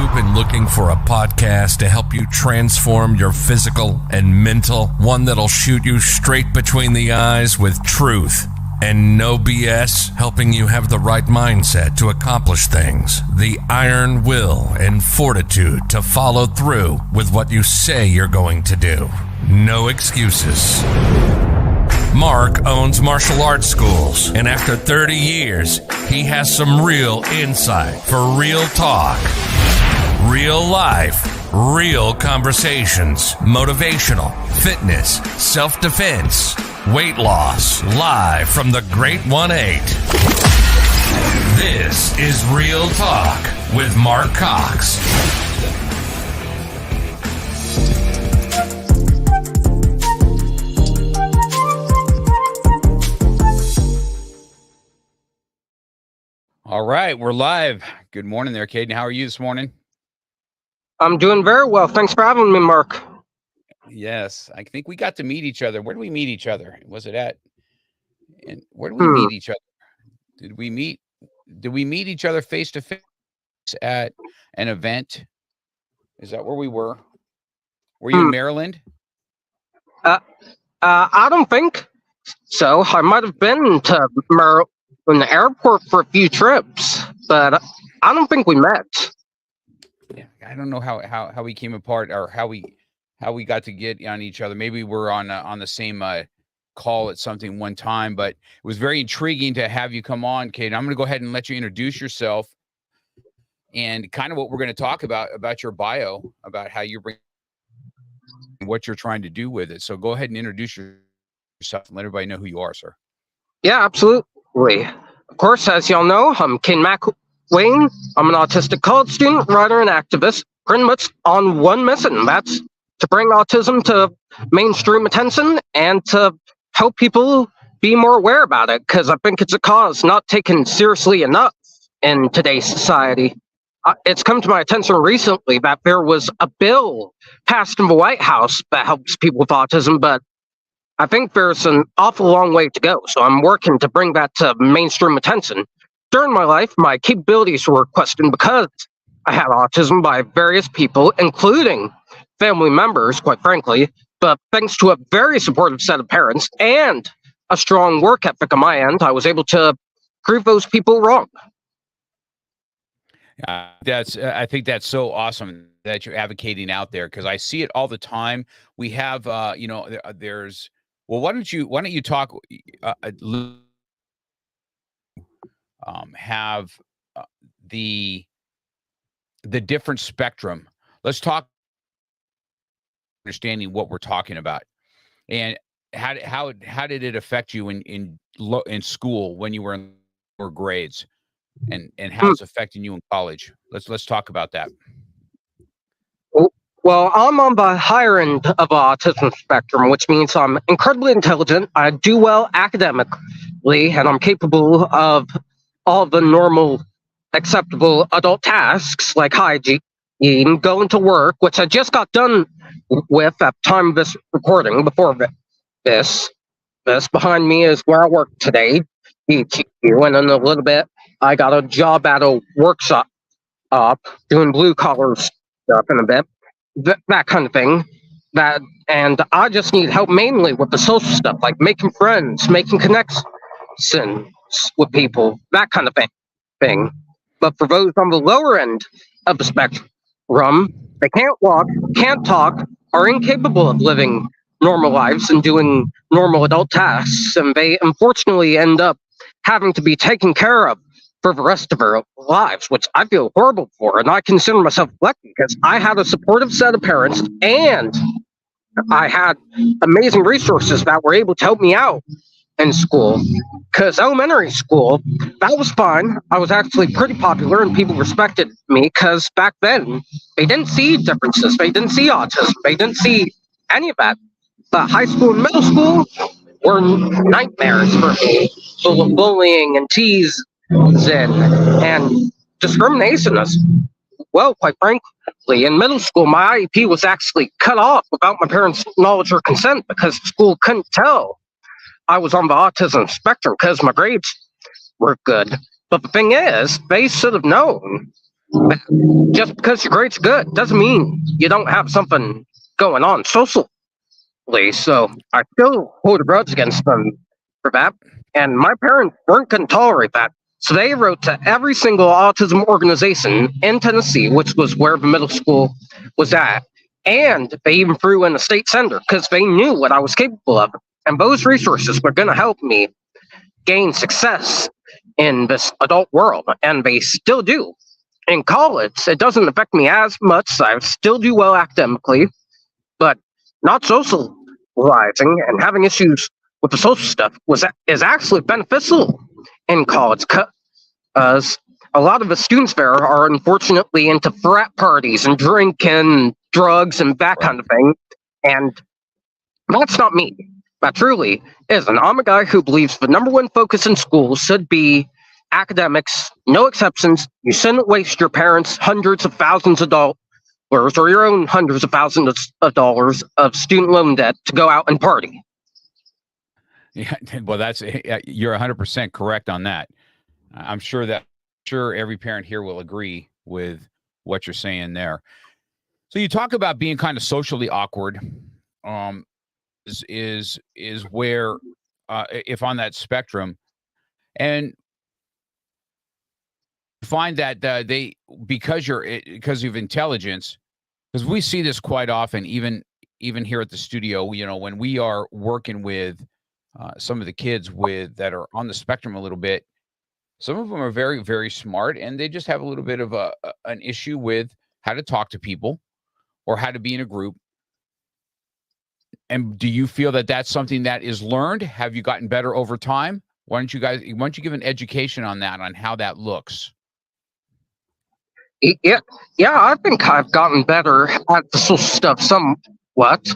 you been looking for a podcast to help you transform your physical and mental? One that'll shoot you straight between the eyes with truth and no BS, helping you have the right mindset to accomplish things, the iron will and fortitude to follow through with what you say you're going to do. No excuses. Mark owns martial arts schools, and after 30 years, he has some real insight for real talk, real life, real conversations, motivational, fitness, self-defense, weight loss, live from the Great 1-8. This is Real Talk with Mark Cox. All right, we're live. Good morning there, Kadin. How are you this morning? I'm doing very well. Thanks for having me, Mark. Yes, I think we got to meet each other. Where did we meet each other? Was it at? And where did we meet each other? Did we meet each other face to face at an event? Is that where we were? Were you in Maryland? I don't think so. I might have been to Maryland, the airport for a few trips, but I don't think we met. Yeah, I don't know how we came apart or how we got to get on each other. Maybe we're on the same call at something one time, but it was very intriguing to have you come on, Kate. I'm going to go ahead and let you introduce yourself and kind of what we're going to talk about your bio, about how you bring what you're trying to do with it. So go ahead and introduce yourself and let everybody know who you are, sir. Yeah, absolutely. Of course, as y'all know, I'm Kadin McElwain. I'm an autistic college student, writer, and activist, pretty much on one mission. That's to bring autism to mainstream attention and to help people be more aware about it, because I think it's a cause not taken seriously enough in today's society. It's come to my attention recently that there was a bill passed in the White House that helps people with autism, but I think there's an awful long way to go, so I'm working to bring that to mainstream attention. During my life, my capabilities were questioned because I had autism by various people, including family members, quite frankly, but thanks to a very supportive set of parents and a strong work ethic on my end, I was able to prove those people wrong. I think that's so awesome that you're advocating out there, because I see it all the time. We have, there's. Well, why don't you talk? Have the different spectrum. Let's talk understanding what we're talking about, and how did it affect you in school when you were in lower grades, and how it's affecting you in college. Let's talk about that. Well, I'm on the higher end of the autism spectrum, which means I'm incredibly intelligent. I do well academically, and I'm capable of all the normal, acceptable adult tasks like hygiene, going to work, which I just got done with at the time of this recording. Before this behind me is where I work today. And in a little bit, I got a job at a workshop doing blue collar stuff in a bit. That kind of thing. And I just need help mainly with the social stuff, like making friends, making connections with people, that kind of thing. But for those on the lower end of the spectrum, they can't walk, can't talk, are incapable of living normal lives and doing normal adult tasks, and they unfortunately end up having to be taken care of for the rest of their lives, which I feel horrible for. And I consider myself lucky because I had a supportive set of parents and I had amazing resources that were able to help me out in school. Because elementary school, that was fine. I was actually pretty popular and people respected me because back then they didn't see differences. They didn't see autism. They didn't see any of that. But high school and middle school were nightmares for me, full of bullying and teasing and discrimination as well, quite frankly. In middle school, my IEP was actually cut off without my parents' knowledge or consent because the school couldn't tell I was on the autism spectrum because my grades were good. But the thing is, they should have known that just because your grades good doesn't mean you don't have something going on socially. So I still hold a grudge against them for that. And my parents weren't going to tolerate that. So they wrote to every single autism organization in Tennessee, which was where the middle school was at. And they even threw in a state senator because they knew what I was capable of. And those resources were going to help me gain success in this adult world. And they still do. In college, it doesn't affect me as much. I still do well academically, but not socializing and having issues with the social stuff is actually beneficial in college because a lot of the students there are unfortunately into frat parties and drinking, drugs, and that kind of thing. And that's not me. That truly isn't. I'm a guy who believes the number one focus in school should be academics, no exceptions. You shouldn't waste your parents' hundreds of thousands of dollars or your own hundreds of thousands of dollars of student loan debt to go out and party. Yeah, well, you're 100% correct on that. I'm sure every parent here will agree with what you're saying there. So you talk about being kind of socially awkward. Is where if on that spectrum, and find that because of intelligence, because we see this quite often, even here at the studio, when we are working with some of the kids that are on the spectrum a little bit, some of them are very, very smart, and they just have a little bit of an issue with how to talk to people or how to be in a group. And do you feel that that's something that is learned? Have you gotten better over time? Why don't you give an education on that, on how that looks? Yeah, I think I've gotten better at the social stuff somewhat.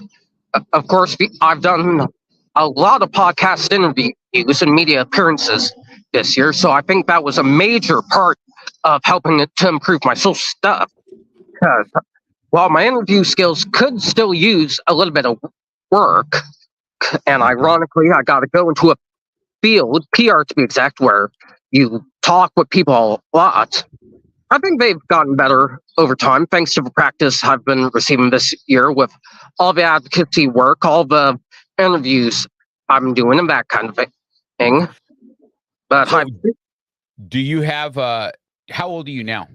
Of course, I've done a lot of podcast interviews and media appearances this year, so I think that was a major part of helping it to improve my social stuff. Because while my interview skills could still use a little bit of work, and ironically, I got to go into a field, PR to be exact, where you talk with people a lot. I think they've gotten better over time, thanks to the practice I've been receiving this year with all the advocacy work, all the interviews I'm doing, and that kind of thing. But so do you have, how old are you now?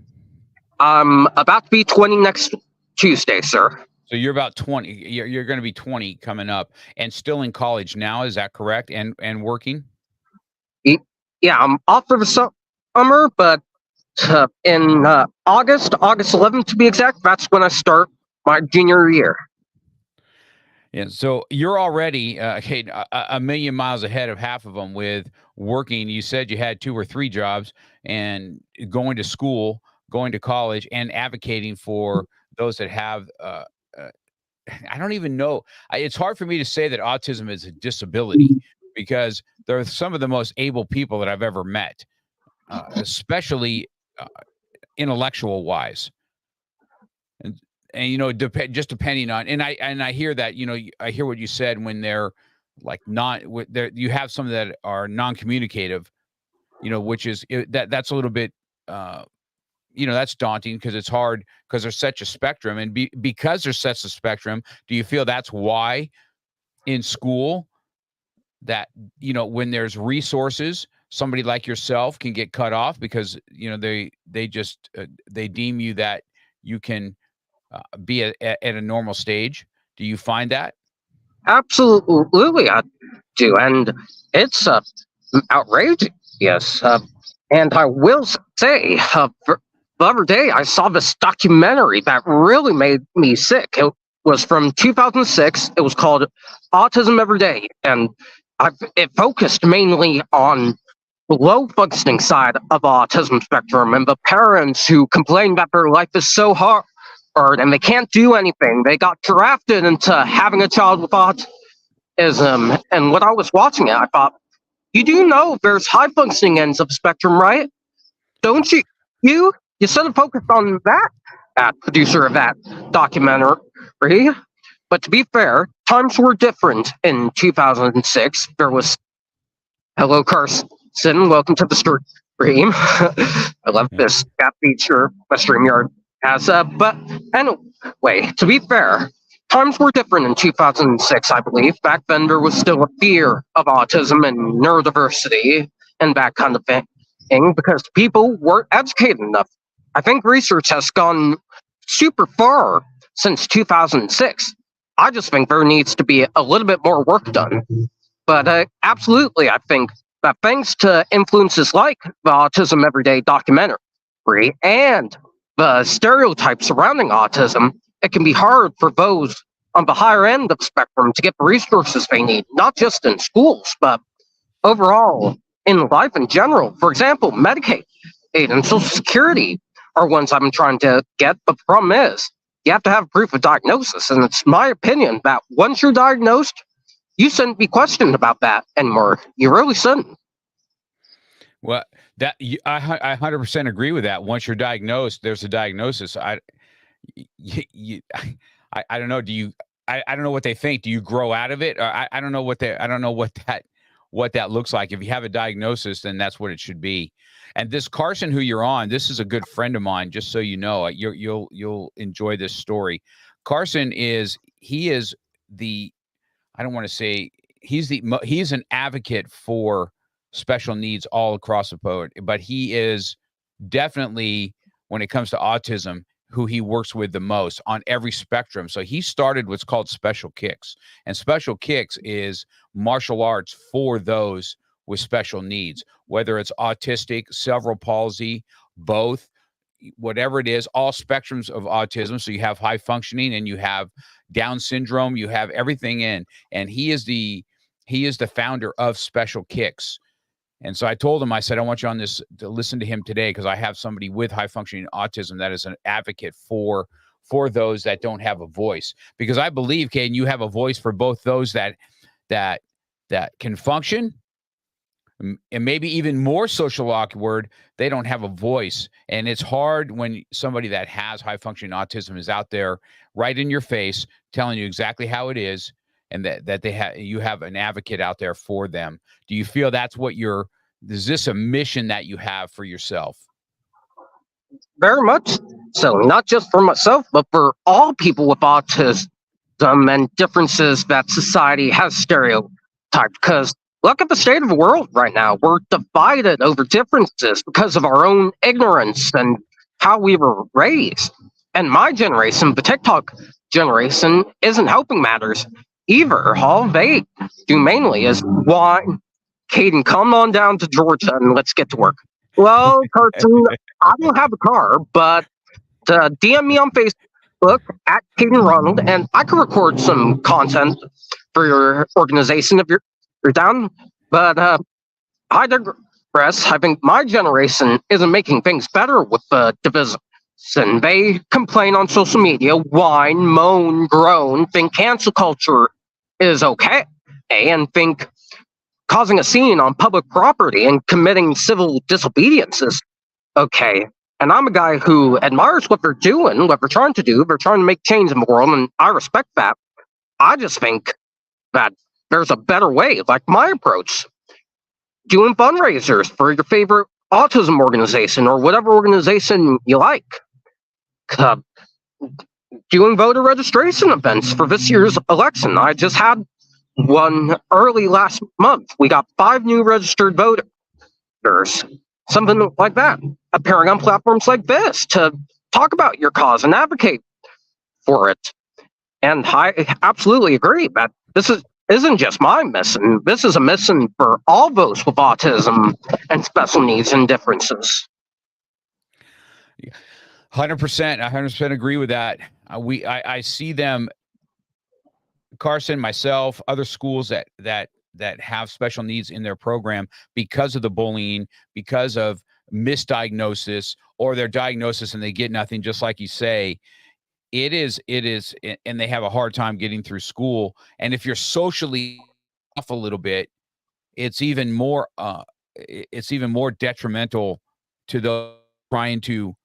I'm about to be 20 next Tuesday, sir. So you're about 20. You're going to be 20 coming up, and still in college now. Is that correct? And working? Yeah, I'm off for the summer, but in August 11th to be exact, that's when I start my junior year. Yeah, so you're already a million miles ahead of half of them with working. You said you had 2 or 3 jobs and going to school, going to college, and advocating for those that have I don't even know. It's hard for me to say that autism is a disability because they're some of the most able people that I've ever met, especially intellectual wise. And just depending on, and I hear that, I hear what you said when they're like you have some that are non-communicative, which is that's a little bit, that's daunting because it's hard because there's such a spectrum. And because there's such a spectrum, do you feel that's why in school that, when there's resources, somebody like yourself can get cut off because, they deem you that you can be at a normal stage? Do you find that? Absolutely, I do. And it's outrageous. Yes. And I will say, the other day, I saw this documentary that really made me sick. It was from 2006. It was called Autism Every Day. And it focused mainly on the low functioning side of the autism spectrum and the parents who complain that their life is so hard and they can't do anything. They got drafted into having a child with autism. And when I was watching it, I thought, you do know there's high functioning ends of the spectrum, right? Don't you? You should have focused on that producer of that documentary. But to be fair, times were different in 2006. There was, hello, Carson, welcome to the stream. I love this app feature my StreamYard has. But anyway, to be fair, times were different in 2006, I believe. Back then, there was still a fear of autism and neurodiversity and that kind of thing because people weren't educated enough. I think research has gone super far since 2006. I just think there needs to be a little bit more work done. But absolutely, I think that thanks to influences like the Autism Everyday documentary and the stereotypes surrounding autism, it can be hard for those on the higher end of the spectrum to get the resources they need, not just in schools, but overall in life in general. For example, Medicaid and Social Security are ones I've been trying to get, but the problem is you have to have proof of diagnosis, and it's my opinion that once you're diagnosed, you shouldn't be questioned about that anymore. You really shouldn't. Well, I 100% agree with that. Once you're diagnosed, there's a diagnosis. I don't know. I don't know what they think. Do you grow out of it? Or I don't know what that looks like. If you have a diagnosis, then that's what it should be. And this Carson, who you're on, this is a good friend of mine. Just so you know, you'll enjoy this story. Carson he is the, I don't want to say he's an advocate for special needs all across the board, but he is definitely, when it comes to autism, who he works with the most on every spectrum. So he started what's called Special Kicks, and Special Kicks is martial arts for those with special needs, whether it's autistic, cerebral palsy, both, whatever it is, all spectrums of autism. So you have high functioning and you have Down syndrome, you have everything in, and he is the founder of Special Kicks. And so I told him, I said, I want you on this to listen to him today, because I have somebody with high functioning autism that is an advocate for those that don't have a voice. Because I believe, Kadin, you have a voice for both those that can function, and maybe even more social awkward, they don't have a voice. And it's hard when somebody that has high functioning autism is out there right in your face telling you exactly how it is, and that you have an advocate out there for them. Do you feel that's what is this a mission that you have for yourself? Very much so, not just for myself, but for all people with autism and differences that society has stereotyped. Because look at the state of the world right now. We're divided over differences because of our own ignorance and how we were raised. And my generation, the TikTok generation, isn't helping matters either. All they do mainly is whine. Kadin, come on down to Georgia and let's get to work. Well, Carson, I don't have a car, but DM me on Facebook at Kadin Ronald, and I can record some content for your organization if you're down. But I digress. I think my generation isn't making things better with the division. And they complain on social media, whine, moan, groan, think cancel culture is okay, and think causing a scene on public property and committing civil disobedience is okay. And I'm a guy who admires what they're doing, what they're trying to do. They're trying to make change in the world, and I respect that. I just think that there's a better way, like my approach. Doing fundraisers for your favorite autism organization or whatever organization you like. Doing voter registration events for this year's election. I just had one early last month. We got 5 new registered voters, something like that. Appearing on platforms like this to talk about your cause and advocate for it. And I absolutely agree that this isn't just my mission. This is a mission for all those with autism and special needs and differences. 100%. I 100% agree with that. I see them, Carson, myself, other schools that have special needs in their program because of the bullying, because of misdiagnosis, or their diagnosis and they get nothing, just like you say. It is, and they have a hard time getting through school. And if you're socially off a little bit, it's even more detrimental to those trying to,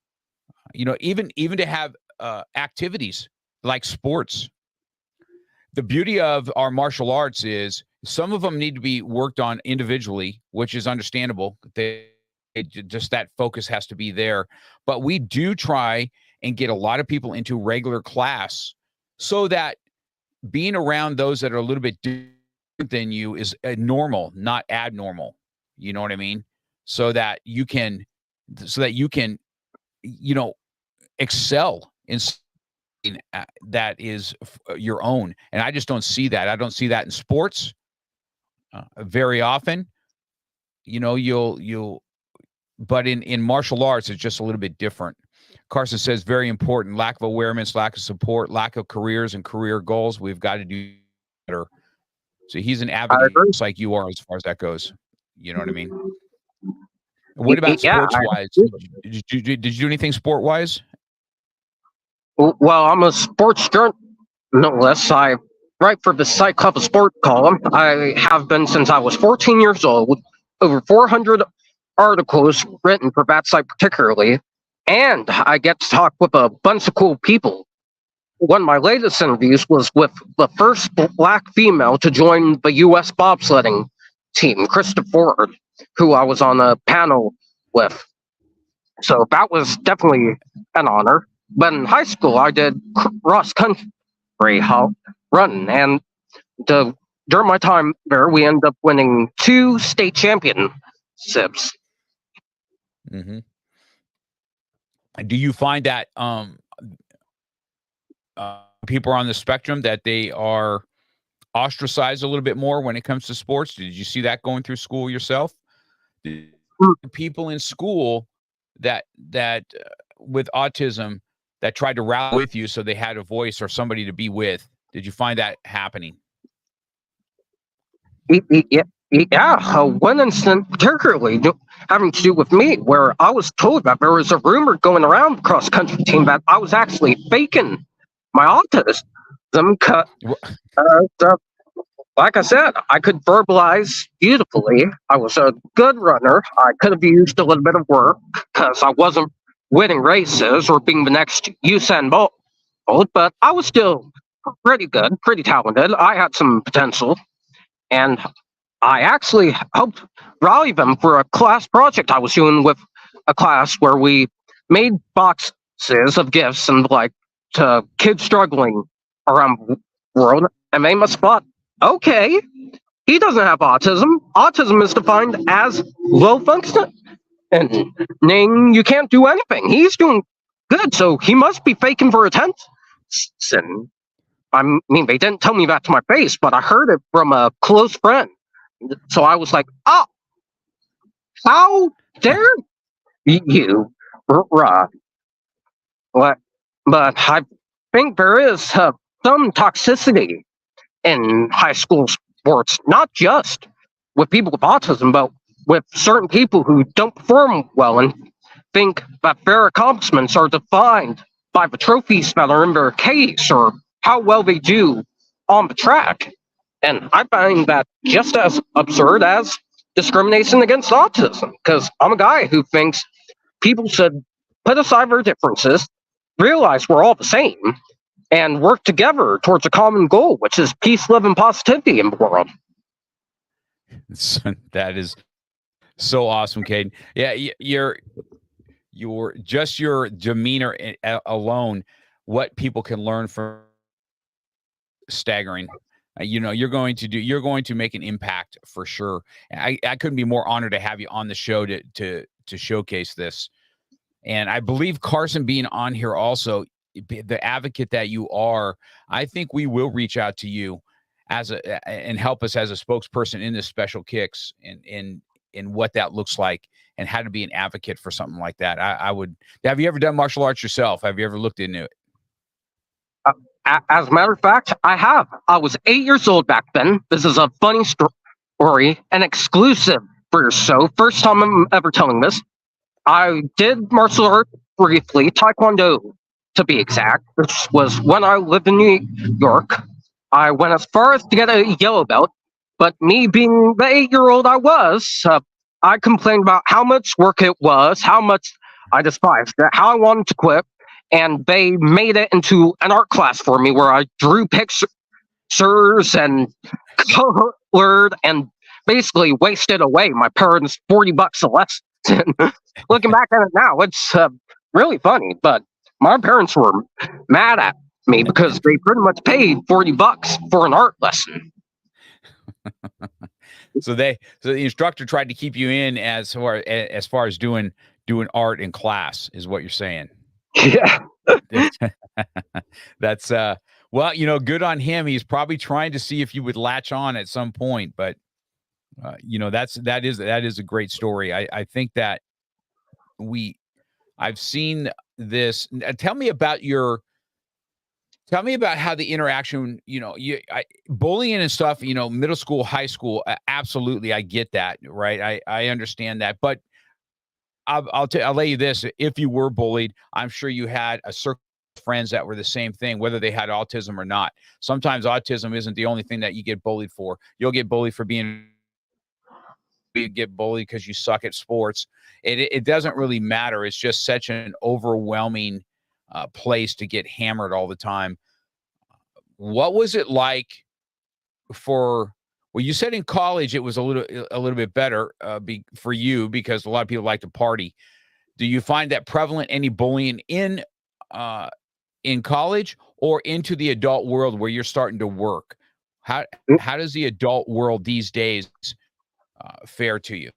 even to have activities like sports. The beauty of our martial arts is some of them need to be worked on individually, which is understandable. They just that focus has to be there. But we do try and get a lot of people into regular class so that being around those that are a little bit different than you is normal, not abnormal. You know what I mean? So that you can, excel in something that is your own. And I just don't see that. I don't see that in sports very often. But in martial arts, it's just a little bit different. Carson says, very important, lack of awareness, lack of support, lack of careers and career goals. We've got to do better. So he's an advocate, just like you are as far as that goes. You know what I mean? What about sports-wise? Did you do anything sport-wise? Well, I'm a sports journalist. I write for the Site Club of Sport column. I have been since I was 14 years old. Over 400 articles written for that site particularly. And I get to talk with a bunch of cool people. One of my latest interviews was with the first black female to join the U.S. bobsledding team, Krista Ford, who I was on a panel with. So that was definitely an honor. But in high school, I did cross country running, and during my time there, we ended up winning 2 state championships. Mm-hmm. Do you find that people are on the spectrum that they are ostracized a little bit more when it comes to sports? Did you see that going through school yourself? People in school that with autism that tried to rally with you so they had a voice or somebody to be with. Did you find that happening? Yeah, one incident particularly having to do with me, where I was told that there was a rumor going around the cross-country team that I was actually faking my autism. Like I said, I could verbalize beautifully. I was a good runner. I could have used a little bit of work because I wasn't winning races or being the next Usain Bolt, but I was still pretty good, pretty talented. I had some potential, and I actually helped rally them for a class project I was doing with a class where we made boxes of gifts and like to kids struggling around the world, and they must thought, okay, he doesn't have autism. Autism is defined as low functioning, and you can't do anything. He's doing good, so he must be faking for attention. I mean, they didn't tell me that to my face, but I heard it from a close friend. So I was like, oh, how dare you, Rob? But I think there is some toxicity in high school sports, not just with people with autism, but with certain people who don't perform well and think that their accomplishments are defined by the trophies that are in their case or how well they do on the track. And I find that just as absurd as discrimination against autism, because I'm a guy who thinks people should put aside their differences, realize we're all the same, and work together towards a common goal, which is peace, love, and positivity in the world. That is so awesome, Kadin. Yeah, your demeanor alone, what people can learn from, staggering. You're going to make an impact for sure. I couldn't be more honored to have you on the show to showcase this. And I believe Carson being on here also, the advocate that you are, I think we will reach out to you and help us as a spokesperson in this Special Kicks in what that looks like and how to be an advocate for something like that. I would. Have you ever done martial arts yourself? Have you ever looked into it? As a matter of fact, I have. I was 8 years old back then. This is a funny story, an exclusive for your show. First time I'm ever telling this. I did martial arts briefly, Taekwondo to be exact. This was when I lived in New York. I went as far as to get a yellow belt, but me being the 8-year-old I was, I complained about how much work it was, how much I despised it, how I wanted to quit. And they made it into an art class for me where I drew pictures and colored and basically wasted away my parents' $40 a lesson. And looking back at it now, it's really funny. But my parents were mad at me because they pretty much paid $40 for an art lesson. So the instructor tried to keep you in as far as doing art in class, is what you're saying. Yeah. That's well, good on him. He's probably trying to see if you would latch on at some point, but that is a great story. I think that I've seen this. Tell me about how the interaction, bullying and stuff, middle school, high school. Absolutely. I get that. Right. I understand that, but I'll lay you this. If you were bullied, I'm sure you had a circle of friends that were the same thing, whether they had autism or not. Sometimes autism isn't the only thing that you get bullied for. You'll get bullied for you get bullied because you suck at sports. It doesn't really matter. It's just such an overwhelming place to get hammered all the time. What was it like well, you said in college it was a little bit better for you because a lot of people like to party. Do you find that prevalent, any bullying in college or into the adult world where you're starting to work? How does the adult world these days fare to you?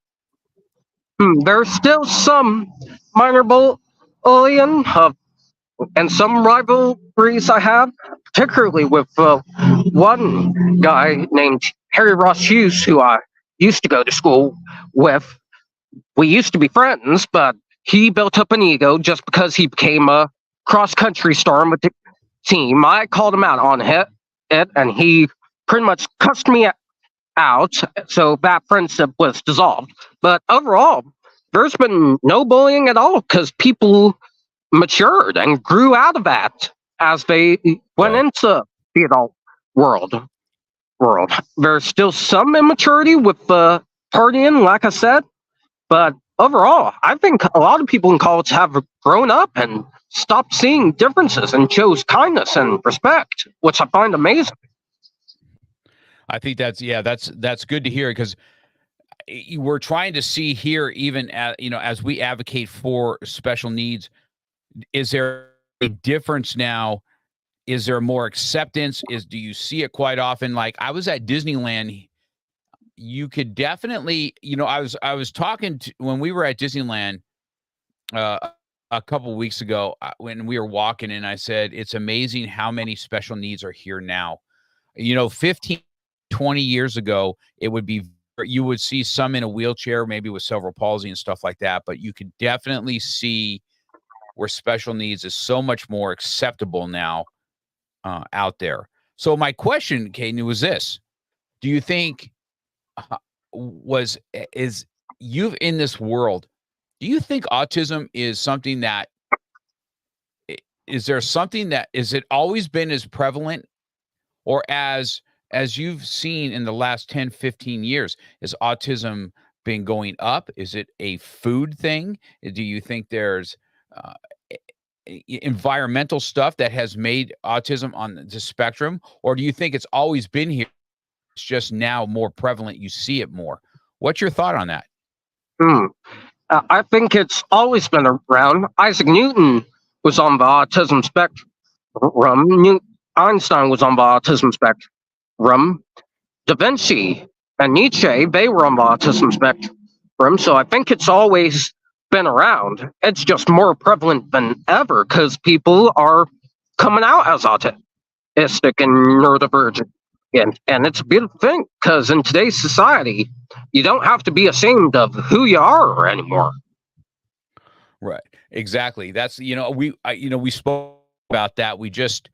There's still some minor bullying and some rivalries I have, particularly with one guy named Harry Ross Hughes, who I used to go to school with. We used to be friends, but he built up an ego just because he became a cross-country star with the team. I called him out on it, and he pretty much cussed me out, so that friendship was dissolved. But overall, there's been no bullying at all because people matured and grew out of that as they went into the adult world. There's still some immaturity with partying, like I said, but overall, I think a lot of people in college have grown up and stopped seeing differences and chose kindness and respect, which I find amazing. I think that's good to hear, because we're trying to see here, even as we advocate for special needs, is there a difference now? Is there more acceptance? Do you see it quite often? Like, I was at Disneyland. You could definitely, I was talking to, when we were at Disneyland a couple of weeks ago when we were walking, and I said, it's amazing how many special needs are here now. 15, 20 years ago, you would see some in a wheelchair, maybe with cerebral palsy and stuff like that, but you could definitely see where special needs is so much more acceptable now out there. So my question, Kadin, was this: do you think is you've in this world, do you think autism is something that is it always been as prevalent, or as you've seen in the last 10, 15 years, is autism been going up? Is it a food thing? Do you think there's environmental stuff that has made autism on the spectrum, or do you think it's always been here? It's just now more prevalent. You see it more. What's your thought on that? I think it's always been around. Isaac Newton was on the autism spectrum. Einstein was on the autism spectrum. Da Vinci and Nietzsche, they were on the autism spectrum. So I think it's always been around. It's just more prevalent than ever because people are coming out as autistic and neurodivergent. And it's a beautiful thing, because in today's society, you don't have to be ashamed of who you are anymore. Right. Exactly. That's, we spoke about that. We just,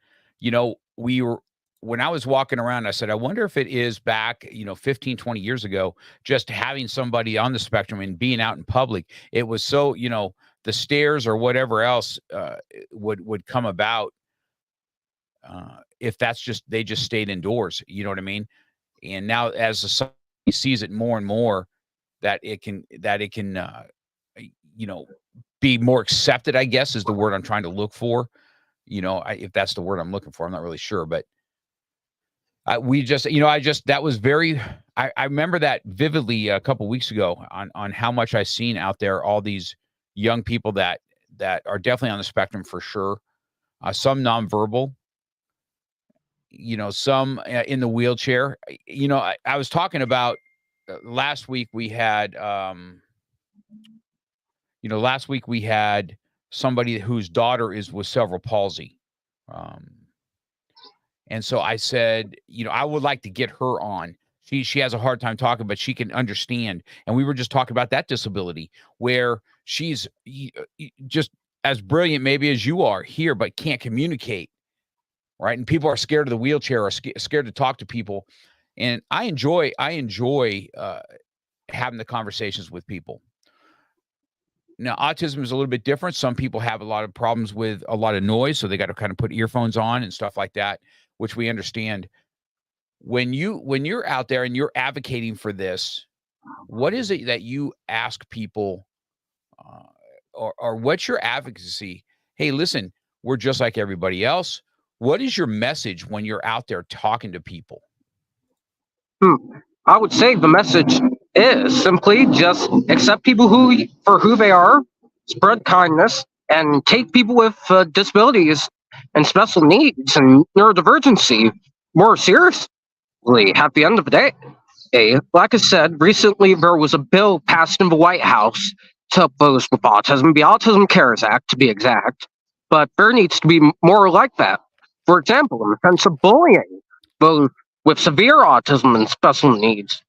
when I was walking around, I said, I wonder if it is back, 15, 20 years ago, just having somebody on the spectrum and being out in public. It was so, the stares or whatever else would come about. If they just stayed indoors, you know what I mean? And now, as the society sees it more and more, that it can, be more accepted, I guess is the word I'm trying to look for. If that's the word I'm looking for, I'm not really sure, but We just, that was very, I remember that vividly a couple weeks ago on how much I've seen out there, all these young people that are definitely on the spectrum for sure. Some nonverbal, some in the wheelchair. I was talking about last week we had, somebody whose daughter is with cerebral palsy. And so I said, I would like to get her on. She has a hard time talking, but she can understand. And we were just talking about that disability where she's just as brilliant maybe as you are here, but can't communicate, right? And people are scared of the wheelchair or scared to talk to people. And I enjoy having the conversations with people. Now, autism is a little bit different. Some people have a lot of problems with a lot of noise, so they got to kind of put earphones on and stuff like that, which we understand. When you're out there and you're advocating for this, what is it that you ask people, or what's your advocacy? Hey, listen, we're just like everybody else. What is your message when you're out there talking to people? I would say the message is simply just accept people for who they are, spread kindness, and take people with disabilities and special needs and neurodivergency more seriously at the end of the day. Like I said, recently there was a bill passed in the White House to help those with autism, the Autism Cares Act to be exact, but there needs to be more like that. For example, in the sense of bullying, both with severe autism and special needs.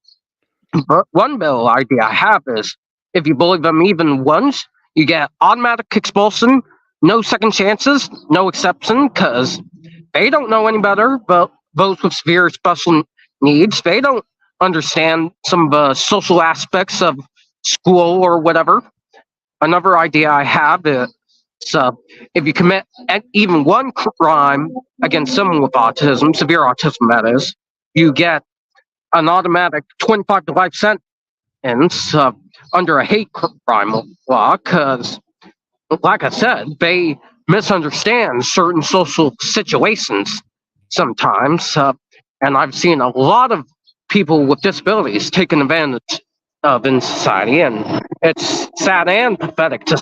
But one bill idea I have is if you bully them even once, you get automatic expulsion, no second chances, no exception, because they don't know any better. But those with severe special needs, they don't understand some of the social aspects of school or whatever. Another idea I have is if you commit even one crime against someone with autism, severe autism that is, you get an automatic 25 to life sentence under a hate crime law because, like I said, they misunderstand certain social situations sometimes. And I've seen a lot of people with disabilities taken advantage of in society. And it's sad and pathetic to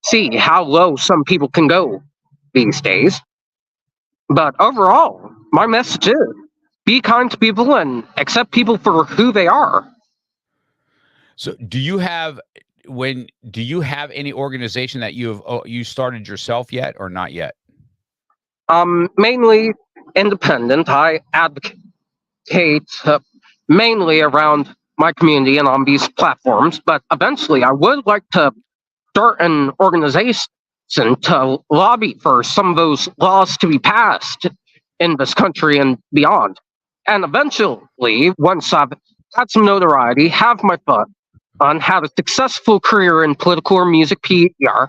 see how low some people can go these days. But overall, my message is be kind to people and accept people for who they are. So do you have any organization that you started yourself yet or not yet? Mainly independent. I advocate mainly around my community and on these platforms, but eventually I would like to start an organization to lobby for some of those laws to be passed in this country and beyond. And eventually, once I've had some notoriety, have my foot on, have a successful career in political or music PR,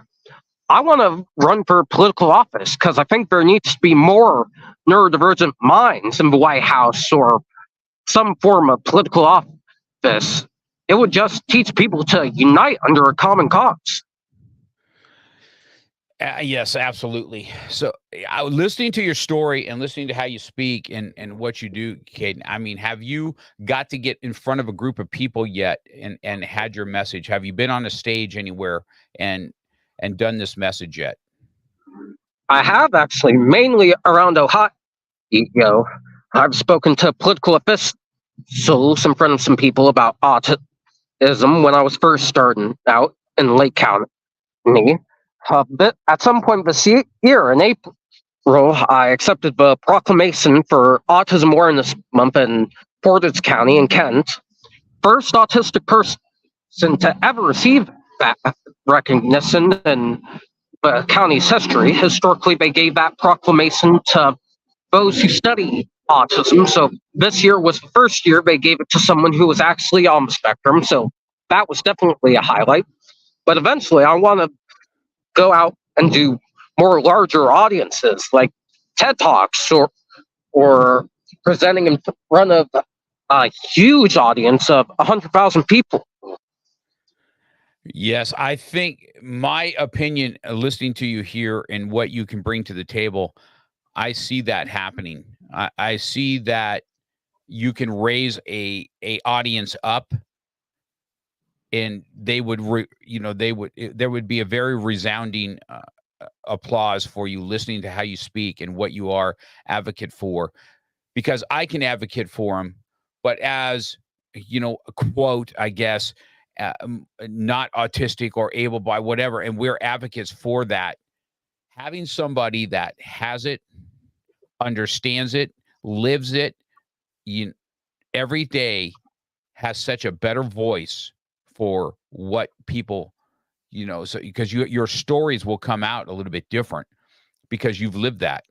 I want to run for political office because I think there needs to be more neurodivergent minds in the White House or some form of political office. It would just teach people to unite under a common cause. Yes, absolutely. So listening to your story and listening to how you speak and what you do, Kadin, I mean, have you got to get in front of a group of people yet and had your message? Have you been on a stage anywhere and done this message yet? I have actually, mainly around Ohio. I've spoken to political officials in front of some people about autism when I was first starting out in Lake County. But at some point this year, in April, I accepted the proclamation for Autism Awareness Month in Portage County in Kent. First autistic person to ever receive that recognition in the county's history. Historically, they gave that proclamation to those who study autism. So this year was the first year they gave it to someone who was actually on the spectrum. So that was definitely a highlight. But eventually, I want to go out and do more larger audiences like TED Talks or presenting in front of a huge audience of 100,000 people. Yes, I think my opinion, listening to you here and what you can bring to the table, I see that happening. I see that you can raise a audience up, and they would there would be a very resounding applause for you listening to how you speak and what you are advocate for, because I can advocate for them, but as a quote, I guess, not autistic or able by whatever, and we're advocates for that. Having somebody that has it, understands it, lives it, every day, has such a better voice for what people, so because your stories will come out a little bit different because you've lived that.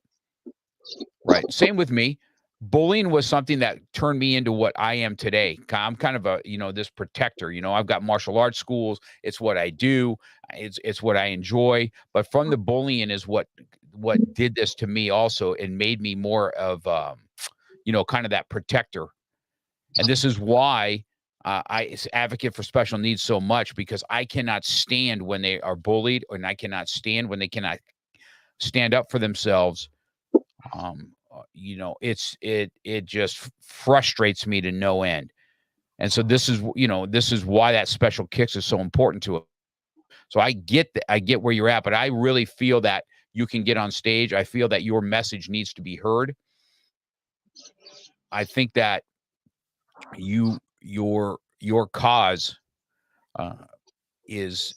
Right. Same with me. Bullying was something that turned me into what I am today. I'm kind of a, this protector. I've got martial arts schools. It's what I do. It's what I enjoy. But from the bullying is what did this to me also, and made me more of, kind of that protector. And this is why I advocate for special needs so much, because I cannot stand when they are bullied, and I cannot stand when they cannot stand up for themselves. It just frustrates me to no end. And so this is why that special kicks is so important to it. So I get where you're at, but I really feel that you can get on stage. I feel that your message needs to be heard. I think that your cause is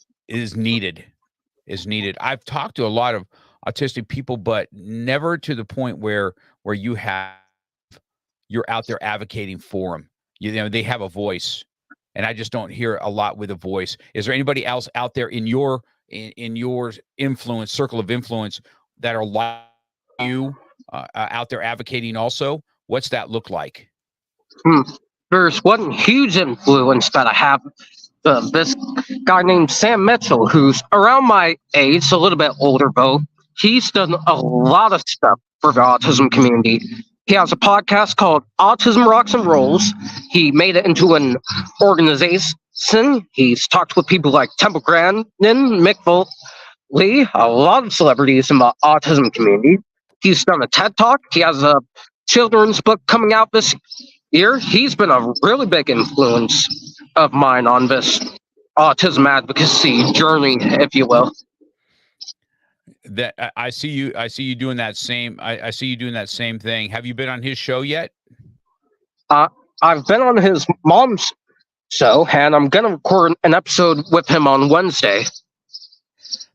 needed. I've talked to a lot of autistic people, but never to the point where you're out there advocating for them. They have a voice, and I just don't hear a lot with a voice. Is there anybody else out there in your influence, circle of influence, that are like you, out there advocating also? What's that look like? There's one huge influence that I have. This guy named Sam Mitchell, who's around my age, a little bit older though. He's done a lot of stuff for the autism community. He has a podcast called Autism Rocks and Rolls. He made it into an organization. He's talked with people like Temple Grandin, Mick Foley, a lot of celebrities in the autism community. He's done a TED Talk. He has a children's book coming out this year. He's been a really big influence of mine on this autism advocacy journey, if you will. That I see you doing that same. I see you doing that same thing. Have you been on his show yet? I've been on his mom's show, and I'm gonna record an episode with him on Wednesday.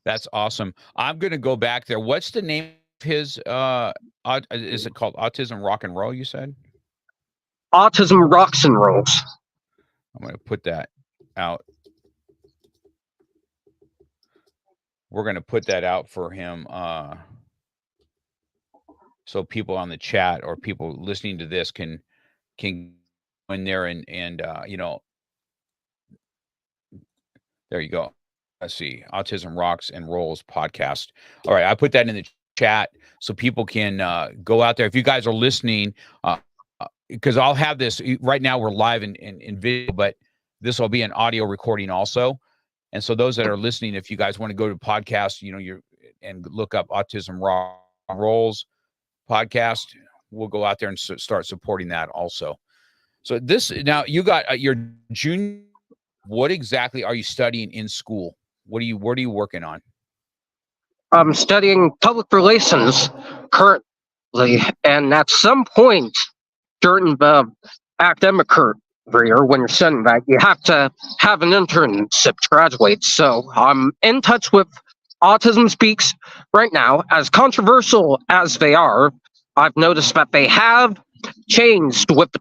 That's awesome. I'm gonna go back there. What's the name of his? Is it called Autism Rock and Roll? You said Autism Rocks and Rolls. I'm gonna put that out. We're going to put that out for him, so people on the chat or people listening to this can go in there and there you go. Let's see, Autism Rocks and Rolls podcast. All right, I put that in the chat so people can go out there. If you guys are listening, because I'll have this right now. We're live in video, but this will be an audio recording also. And so those that are listening, if you guys want to go to podcast, and look up Autism Rock Rolls podcast, we'll go out there and start supporting that also. So now you got your junior. What exactly are you studying in school? What are you working on? I'm studying public relations currently, and at some point during the academic career, when you're studying that, you have to have an internship to graduate. So I'm in touch with Autism Speaks right now. As controversial as they are, I've noticed that they have changed with the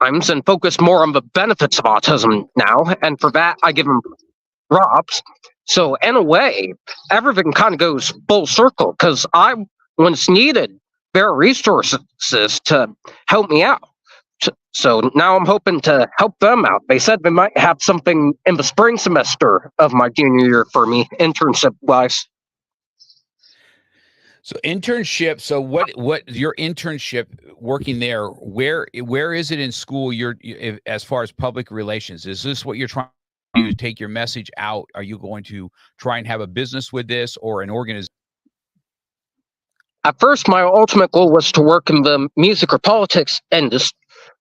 times and focus more on the benefits of autism now. And for that, I give them props. So in a way, everything kind of goes full circle, because when it's needed, there are resources to help me out. So now I'm hoping to help them out. They said they might have something in the spring semester of my junior year for me, internship-wise. So internship. So what your internship working there? Where is it in school? As far as public relations, is this what you're trying to take your message out? Are you going to try and have a business with this or an organization? At first, my ultimate goal was to work in the music or politics industry,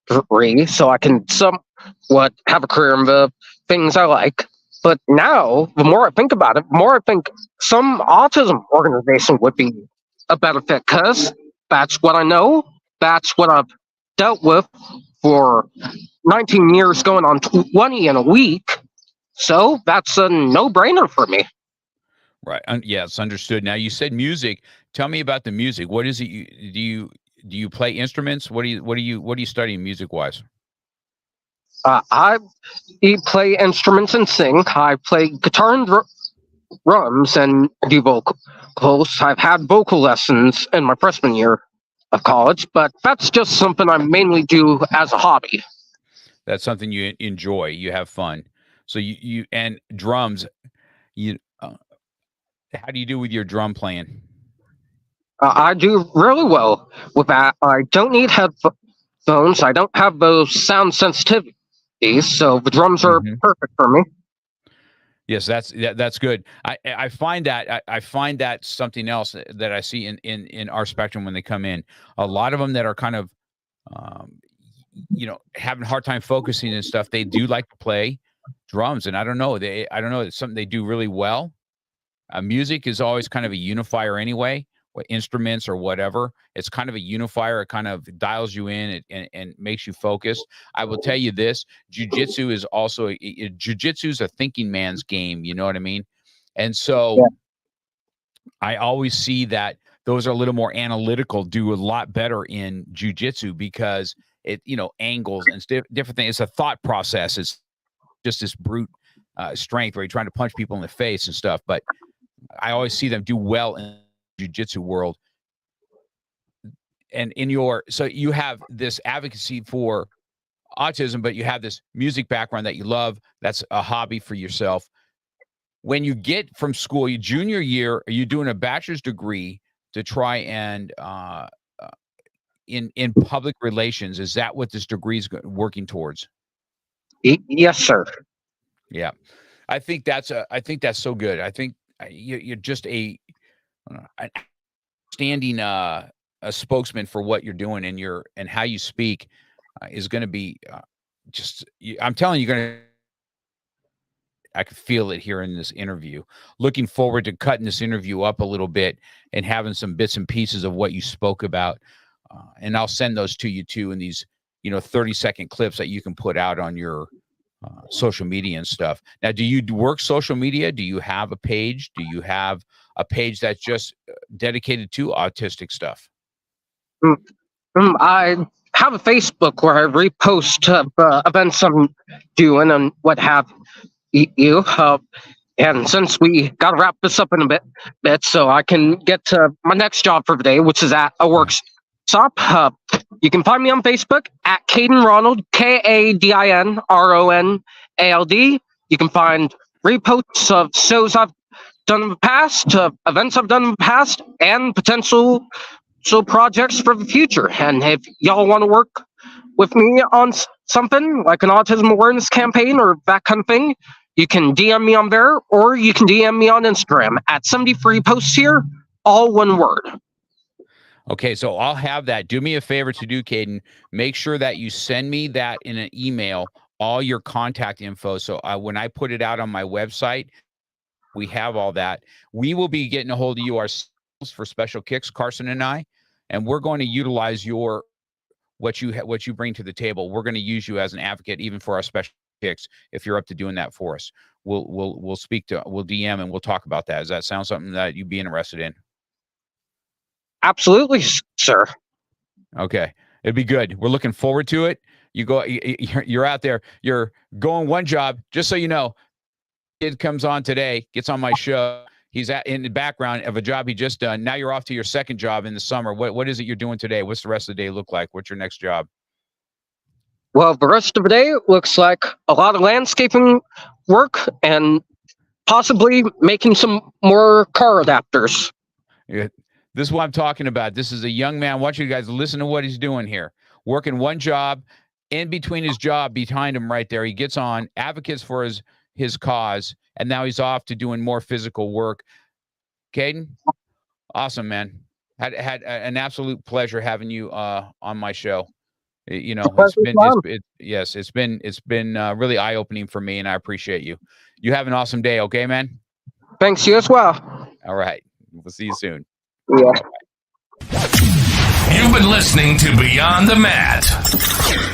degree so I can somewhat have a career in the things I like. But now, the more I think about it, the more I think some autism organization would be a better fit because that's what I know. That's what I've dealt with for 19 years, going on 20 in a week. So that's a no-brainer for me. Right. Yes, understood. Now you said music. Tell me about the music. What is it? Do you play instruments? What are you studying music wise? I play instruments and sing. I play guitar and drums and do vocals. I've had vocal lessons in my freshman year of college, but that's just something I mainly do as a hobby. That's something you enjoy. You have fun. So you and drums. You how do you do with your drum playing? I do really well with that. I don't need headphones. I don't have those sound sensitivities, so the drums are perfect for me. Yes, that's good. I find that I find that something else that I see in our spectrum when they come in. A lot of them that are kind of having a hard time focusing and stuff. They do like to play drums, and I don't know. It's something they do really well. Music is always kind of a unifier anyway. Instruments or whatever, it's kind of a unifier. It kind of dials you in and makes you focused. I will tell you this: jujitsu is also jujitsu is a thinking man's game. You know what I mean? And so I always see that those are a little more analytical, do a lot better in jujitsu because it angles and different things. It's a thought process. It's just this brute strength where you're trying to punch people in the face and stuff. But I always see them do well in jiu-jitsu world. And so you have this advocacy for autism, but you have this music background that you love. That's a hobby for yourself. When you get from school, your junior year, are you doing a bachelor's degree to try and in public relations? Is that what this degree is working towards? Yes, sir. Yeah, I think that's so good. I think you're just an standing a spokesman for what you're doing and how you speak is going to be I'm telling you, I could feel it here in this interview. Looking forward to cutting this interview up a little bit and having some bits and pieces of what you spoke about. And I'll send those to you too in these 30-second clips that you can put out on your social media and stuff. Now, do you work social media? Do you have a page? Do you have a page that's just dedicated to autistic stuff? I have a Facebook where I repost events I'm doing and what have you. And since we got to wrap this up in a bit, so I can get to my next job for the day, which is at a workshop. You can find me on Facebook at Kadin Ronald, KADINRONALD. You can find reposts of shows I've done in the past, events I've done in the past, and potential projects for the future. And if y'all want to work with me on something like an autism awareness campaign or that kind of thing, you can DM me on there, or you can DM me on Instagram at 73 posts here, all one word. Okay, so I'll have that. Do me a favor to do, Kadin. Make sure that you send me that in an email, all your contact info. So when I put it out on my website, we have all that. We will be getting a hold of you ourselves for Special Kicks, Carson and I, and we're going to utilize what you bring to the table. We're going to use you as an advocate, even for our Special Kicks, if you're up to doing that for us. We'll DM and we'll talk about that. Does that sound something that you'd be interested in? Absolutely, sir. Okay, it'd be good. We're looking forward to it. You're out there. You're going one job. Just so you know, kid comes on today, gets on my show. He's in the background of a job he just done. Now you're off to your second job in the summer. What is it you're doing today? What's the rest of the day look like? What's your next job? Well, the rest of the day looks like a lot of landscaping work and possibly making some more car adapters. Yeah, this is what I'm talking about. This is a young man. I want you guys to listen to what he's doing here. Working one job, in between his job, behind him right there, he gets on, advocates for his cause, and now he's off to doing more physical work. Kadin, awesome, man. Had an absolute pleasure having you on my show. You know, it's been really eye opening for me, and I appreciate you. You have an awesome day. Okay, man. Thanks, you as well. All right. We'll see you soon. Yeah. You've been listening to Beyond the Mat.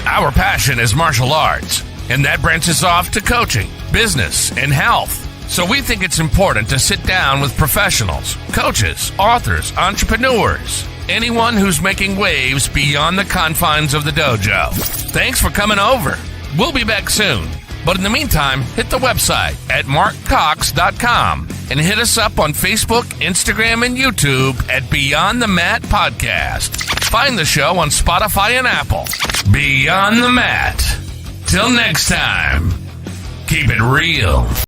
Our passion is martial arts, and that branches off to coaching, business, and health. So we think it's important to sit down with professionals, coaches, authors, entrepreneurs, anyone who's making waves beyond the confines of the dojo. Thanks for coming over. We'll be back soon. But in the meantime, hit the website at markcox.com and hit us up on Facebook, Instagram, and YouTube at Beyond the Mat Podcast. Find the show on Spotify and Apple. Beyond the Mat. Till next time, keep it real.